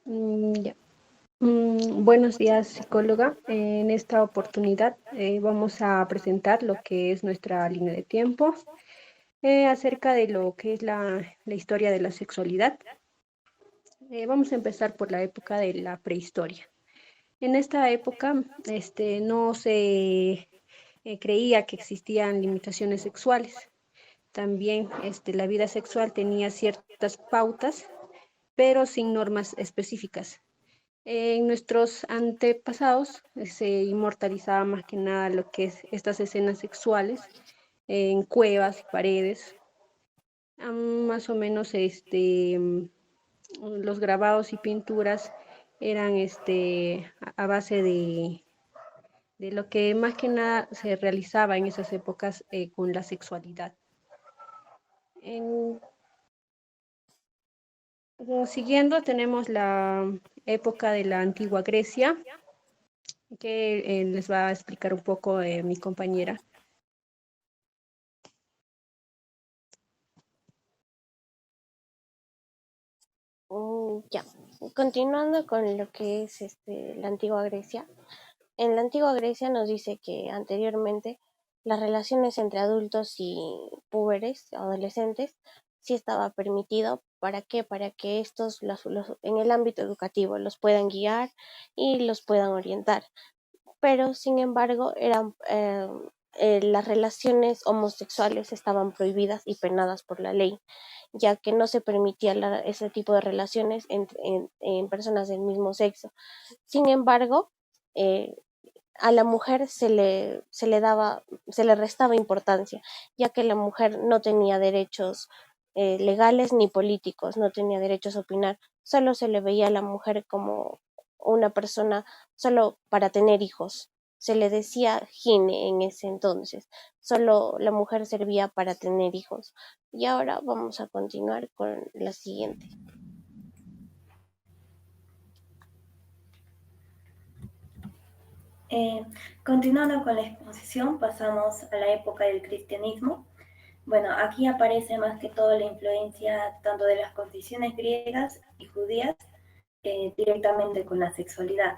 Ya. Buenos días, psicóloga. En esta oportunidad vamos a presentar lo que es nuestra línea de tiempo acerca de lo que es la historia de la sexualidad. Vamos a empezar por la época de la prehistoria. En esta época, no se creía que existían limitaciones sexuales. También, la vida sexual tenía ciertas pautas, pero sin normas específicas. En nuestros antepasados se inmortalizaba más que nada lo que es estas escenas sexuales en cuevas y paredes. Más o menos los grabados y pinturas eran a base de lo que más que nada se realizaba en esas épocas con la sexualidad. En, Siguiendo tenemos la época de la antigua Grecia, que les va a explicar un poco mi compañera. Ya, continuando con lo que es la antigua Grecia. En la antigua Grecia nos dice que anteriormente las relaciones entre adultos y púberes, adolescentes, sí estaba permitido. ¿Para qué? Para que estos en el ámbito educativo los puedan guiar y los puedan orientar. Pero sin embargo las relaciones homosexuales estaban prohibidas y penadas por la ley, ya que no se permitía ese tipo de relaciones en personas del mismo sexo. Sin embargo, eh, a la mujer se le restaba importancia, ya que la mujer no tenía derechos legales ni políticos, no tenía derechos a opinar, solo se le veía a la mujer como una persona solo para tener hijos. Se le decía gine en ese entonces, solo la mujer servía para tener hijos. Y ahora vamos a continuar con la siguiente. Eh, Continuando con la exposición, pasamos a la época del cristianismo. Bueno, aquí aparece más que todo la influencia tanto de las confesiones griegas y judías directamente con la sexualidad.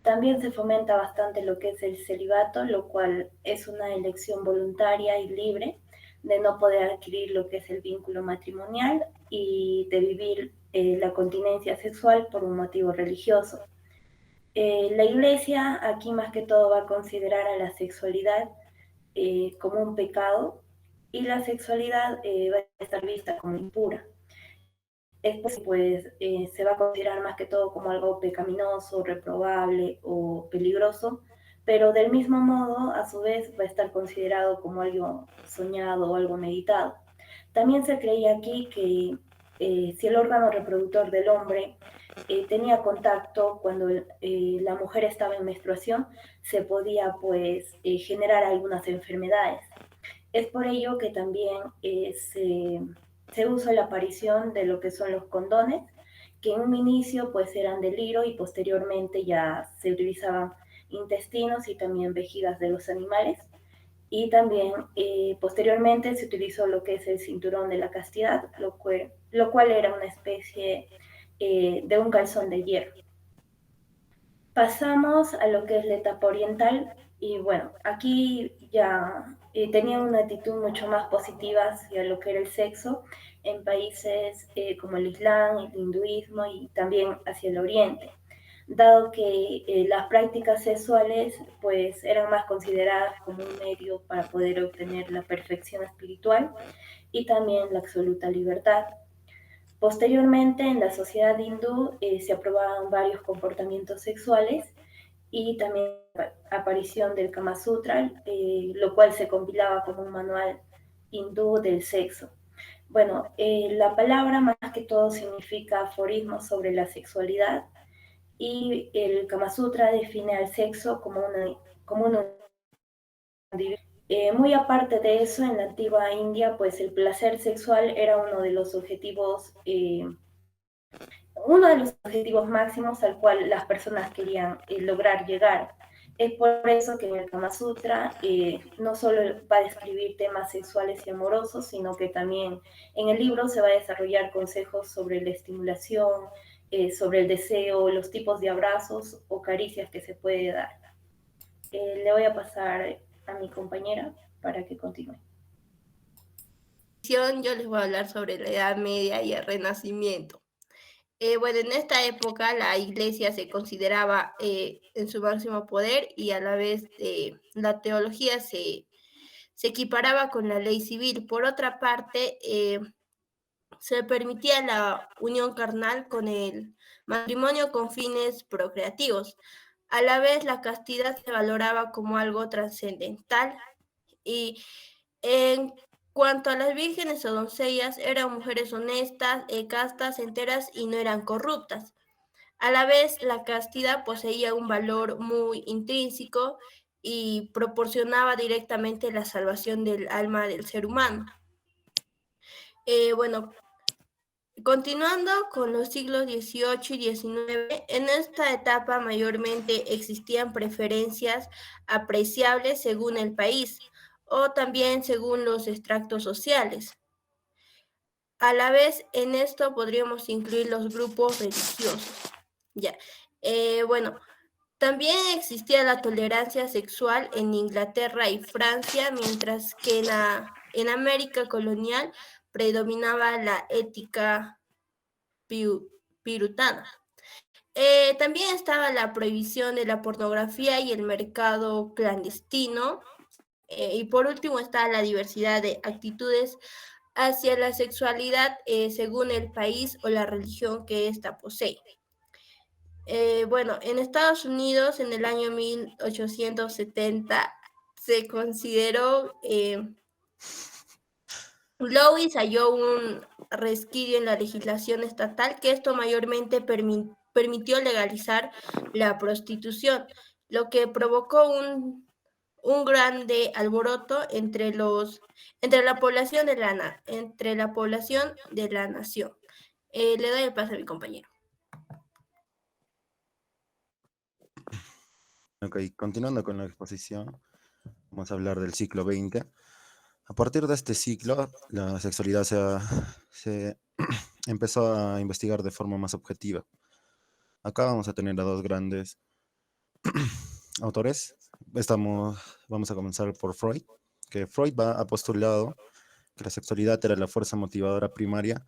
También se fomenta bastante lo que es el celibato, lo cual es una elección voluntaria y libre de no poder adquirir lo que es el vínculo matrimonial y de vivir la continencia sexual por un motivo religioso. La iglesia aquí más que todo va a considerar a la sexualidad como un pecado y la sexualidad va a estar vista como impura. Esto pues se va a considerar más que todo como algo pecaminoso, reprobable o peligroso, pero del mismo modo a su vez va a estar considerado como algo soñado o algo meditado. También se creía aquí que si el órgano reproductor del hombre tenía contacto cuando la mujer estaba en menstruación, se podía pues generar algunas enfermedades. Es por ello que también se usa la aparición de lo que son los condones, que en un inicio pues eran del hilo y posteriormente ya se utilizaban intestinos y también vejigas de los animales. Y también posteriormente se utilizó lo que es el cinturón de la castidad, lo cual era una especie de un calzón de hierro. Pasamos a lo que es la etapa oriental y bueno, aquí ya tenían una actitud mucho más positiva hacia lo que era el sexo en países como el Islam, el hinduismo y también hacia el oriente, dado que las prácticas sexuales pues eran más consideradas como un medio para poder obtener la perfección espiritual y también la absoluta libertad. Posteriormente, en la sociedad hindú se aprobaban varios comportamientos sexuales y también la aparición del Kama Sutra, lo cual se compilaba como un manual hindú del sexo. Bueno, la palabra más que todo significa aforismo sobre la sexualidad y el Kama Sutra define al sexo como una muy aparte de eso, en la antigua India, pues el placer sexual era uno de los objetivos máximos al cual las personas querían lograr llegar. Es por eso que en el Kama Sutra no solo va a describir temas sexuales y amorosos, sino que también en el libro se va a desarrollar consejos sobre la estimulación sobre el deseo, los tipos de abrazos o caricias que se puede dar. Le voy a pasar a mi compañera para que continúe. Yo les voy a hablar sobre la Edad Media y el Renacimiento. Bueno, en esta época la iglesia se consideraba en su máximo poder y a la vez la teología se equiparaba con la ley civil. Por otra parte, se permitía la unión carnal con el matrimonio con fines procreativos. A la vez, la castidad se valoraba como algo trascendental y en cuanto a las vírgenes o doncellas, eran mujeres honestas, castas, enteras y no eran corruptas. A la vez, la castidad poseía un valor muy intrínseco y proporcionaba directamente la salvación del alma del ser humano. Bueno, continuando con los siglos XVIII y XIX, en esta etapa mayormente existían preferencias apreciables según el país o también según los extractos sociales. A la vez, en esto podríamos incluir los grupos religiosos. Ya. Bueno, también existía la tolerancia sexual en Inglaterra y Francia, mientras que en América colonial predominaba la ética puritana. También estaba la prohibición de la pornografía y el mercado clandestino. Y por último está la diversidad de actitudes hacia la sexualidad según el país o la religión que ésta posee. Bueno, en Estados Unidos en el año 1870 se consideró, Lewis halló un resquicio en la legislación estatal que esto mayormente permitió legalizar la prostitución, lo que provocó un grande alboroto entre la población de la nación. Le doy el paso a mi compañero. Ok, continuando con la exposición, vamos a hablar del siglo XX. A partir de este ciclo, la sexualidad se empezó a investigar de forma más objetiva. Acá vamos a tener a dos grandes autores. Vamos a comenzar por Freud, que Freud ha postulado que la sexualidad era la fuerza motivadora primaria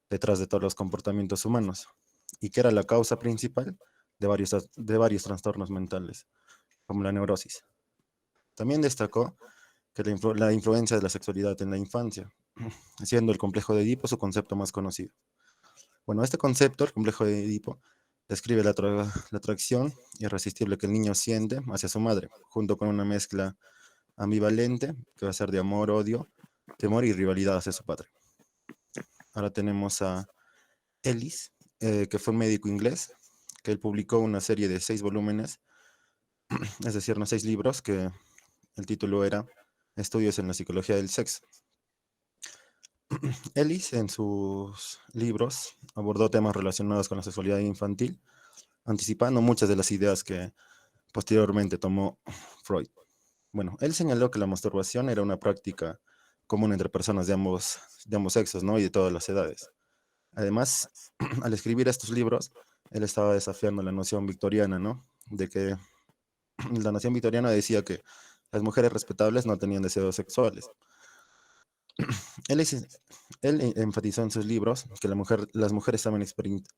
detrás de todos los comportamientos humanos y que era la causa principal de varios trastornos mentales, como la neurosis. También destacó que la influencia de la sexualidad en la infancia, siendo el complejo de Edipo su concepto más conocido. Bueno, este concepto, el complejo de Edipo, describe la atracción irresistible que el niño siente hacia su madre, junto con una mezcla ambivalente que va a ser de amor, odio, temor y rivalidad hacia su padre. Ahora tenemos a Ellis, que fue un médico inglés, que él publicó una serie de 6 volúmenes, es decir, 6 libros, que el título era Estudios en la psicología del sexo. Ellis, en sus libros, abordó temas relacionados con la sexualidad infantil, anticipando muchas de las ideas que posteriormente tomó Freud. Bueno, él señaló que la masturbación era una práctica común entre personas de ambos sexos, ¿no? Y de todas las edades. Además, al escribir estos libros, él estaba desafiando la noción victoriana, ¿no? De que la noción victoriana decía que las mujeres respetables no tenían deseos sexuales. Él enfatizó en sus libros que las mujeres también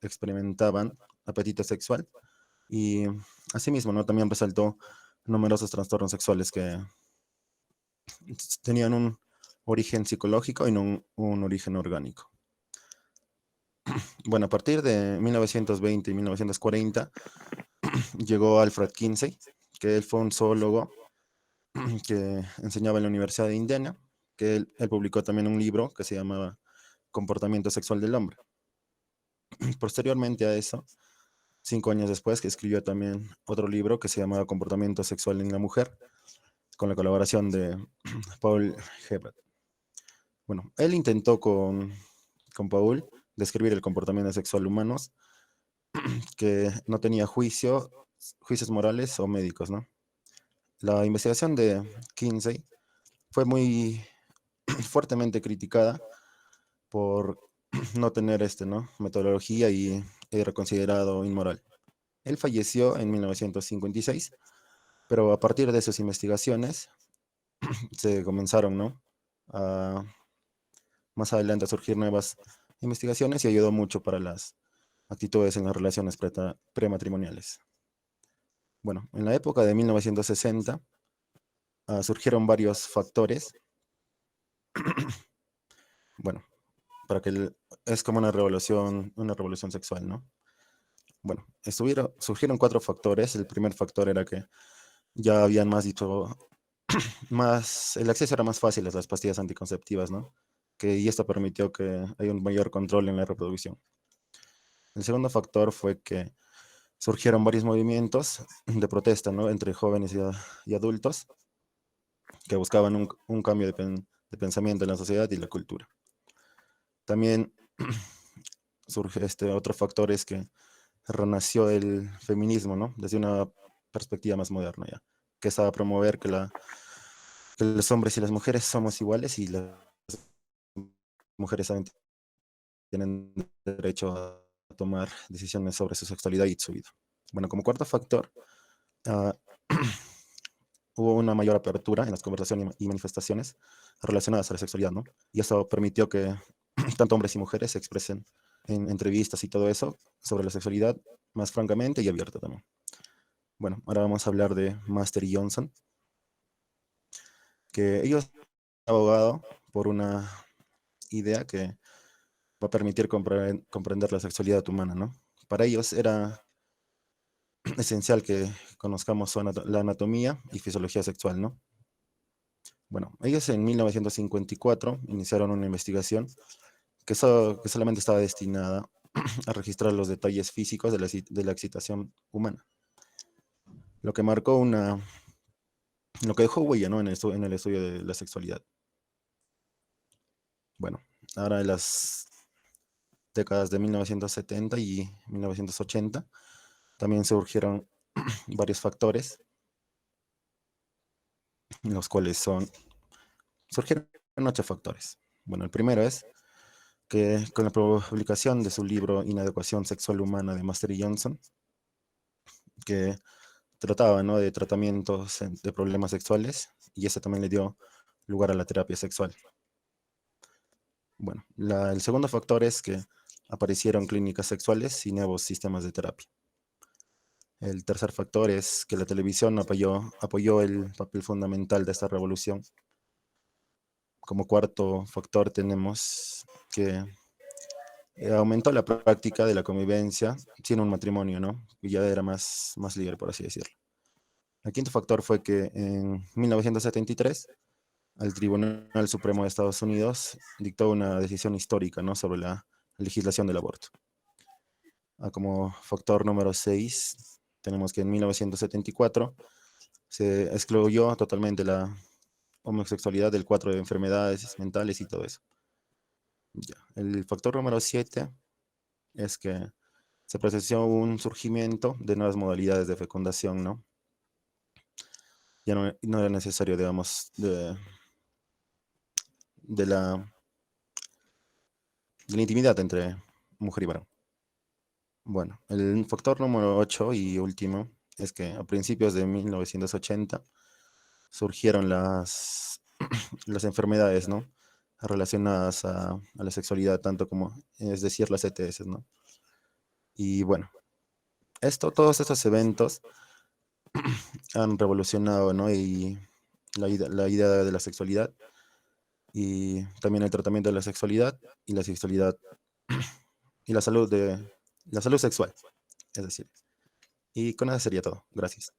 experimentaban apetito sexual y asimismo, ¿no? También resaltó numerosos trastornos sexuales que tenían un origen psicológico y no un origen orgánico. Bueno, a partir de 1920 y 1940 llegó Alfred Kinsey, que él fue un zoólogo que enseñaba en la Universidad de Indiana, que él publicó también un libro que se llamaba Comportamiento sexual del hombre. Posteriormente a eso, 5 años después, que escribió también otro libro que se llamaba Comportamiento sexual en la mujer, con la colaboración de Paul Hebert. Bueno, él intentó con Paul describir el comportamiento sexual humano, que no tenía juicios morales o médicos, ¿no? La investigación de Kinsey fue muy fuertemente criticada por no tener metodología y era considerado inmoral. Él falleció en 1956, pero a partir de sus investigaciones se comenzaron, ¿no? a más adelante a surgir nuevas investigaciones y ayudó mucho para las actitudes en las relaciones prematrimoniales. Bueno, en la época de 1960 surgieron varios factores. Bueno, para que es como una revolución sexual, ¿no? Bueno, surgieron 4 factores. El primer factor era que ya habían más dicho, el acceso era más fácil a las pastillas anticonceptivas, ¿no? Y esto permitió que haya un mayor control en la reproducción. El segundo factor fue que surgieron varios movimientos de protesta, ¿no? Entre jóvenes y adultos que buscaban un cambio de pensamiento en la sociedad y la cultura. También surge otro factor es que renació el feminismo, ¿no? Desde una perspectiva más moderna ya, que es a promover que los hombres y las mujeres somos iguales y las mujeres también tienen derecho a tomar decisiones sobre su sexualidad y su vida. Bueno, como cuarto factor, ah, hubo una mayor apertura en las conversaciones y manifestaciones relacionadas a la sexualidad, ¿no? Y eso permitió que tanto hombres y mujeres se expresen en entrevistas y todo eso sobre la sexualidad más francamente y abierta también. Bueno, ahora vamos a hablar de Master y Johnson, que ellos han abogado por una idea que va a permitir comprender la sexualidad humana, ¿no? Para ellos era esencial que conozcamos la anatomía y fisiología sexual, ¿no? Bueno, ellos en 1954 iniciaron una investigación que solamente estaba destinada a registrar los detalles físicos de la excitación humana, lo que marcó lo que dejó huella, ¿no? en el estudio de la sexualidad. Bueno, ahora en las décadas de 1970 y 1980 también surgieron varios factores, los cuales surgieron 8 factores. Bueno, el primero es que con la publicación de su libro Inadecuación Sexual Humana de Master y Johnson, que trataba, ¿no? de tratamientos de problemas sexuales, y eso también le dio lugar a la terapia sexual. Bueno, el segundo factor es que aparecieron clínicas sexuales y nuevos sistemas de terapia. El tercer factor es que la televisión apoyó el papel fundamental de esta revolución. Como cuarto factor tenemos que aumentó la práctica de la convivencia sin un matrimonio, ¿no? Y ya era más libre, por así decirlo. El quinto factor fue que en 1973 el Tribunal Supremo de Estados Unidos dictó una decisión histórica, ¿no? sobre la legislación del aborto. Como factor número 6, tenemos que en 1974 se excluyó totalmente la homosexualidad del cuadro de enfermedades mentales y todo eso. Ya. El factor número 7 es que se presenció un surgimiento de nuevas modalidades de fecundación, ¿no? Ya no era necesario, digamos, de la intimidad entre mujer y varón. Bueno, el factor número 8 y último es que a principios de 1980 surgieron las enfermedades, ¿no? relacionadas a la sexualidad, tanto como, es decir, las ETS, ¿no? Y bueno, todos estos eventos han revolucionado, ¿no? Y la idea de la sexualidad y también el tratamiento de la sexualidad y la sexualidad y la salud sexual, es decir. Y con eso sería todo. Gracias.